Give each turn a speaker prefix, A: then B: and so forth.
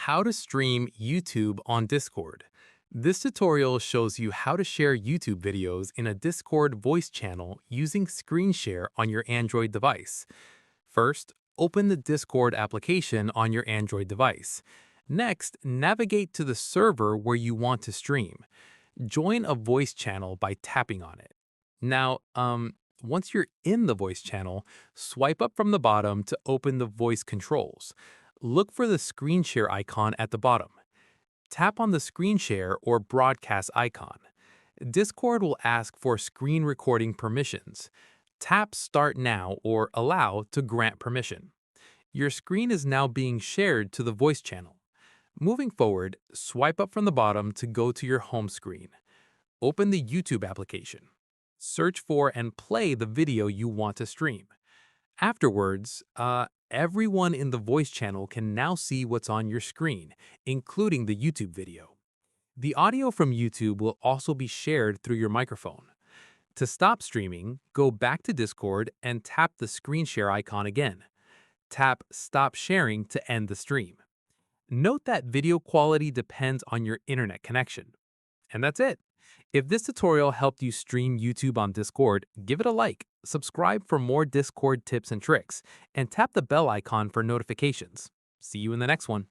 A: How to stream YouTube on Discord. This tutorial shows you how to share YouTube videos in a Discord voice channel using screen share on your Android device. First, open the Discord application on your Android device. Next, navigate to the server where you want to stream. Join a voice channel by tapping on it. Now, once you're in the voice channel, swipe up from the bottom to open the voice controls. Look for the screen share icon at the bottom. Tap on the screen share or broadcast icon. Discord will ask for screen recording permissions. Tap Start Now or Allow to grant permission. Your screen is now being shared to the voice channel. Moving forward, swipe up from the bottom to go to your home screen. Open the YouTube application. Search for and play the video you want to stream. Afterwards, everyone in the voice channel can now see what's on your screen, including the YouTube video. The audio from YouTube will also be shared through your microphone. To stop streaming, go back to Discord and tap the screen share icon again. Tap Stop Sharing to end the stream. Note that video quality depends on your internet connection. And that's it. If this tutorial helped you stream YouTube on Discord, give it a like, subscribe for more Discord tips and tricks, and tap the bell icon for notifications. See you in the next one.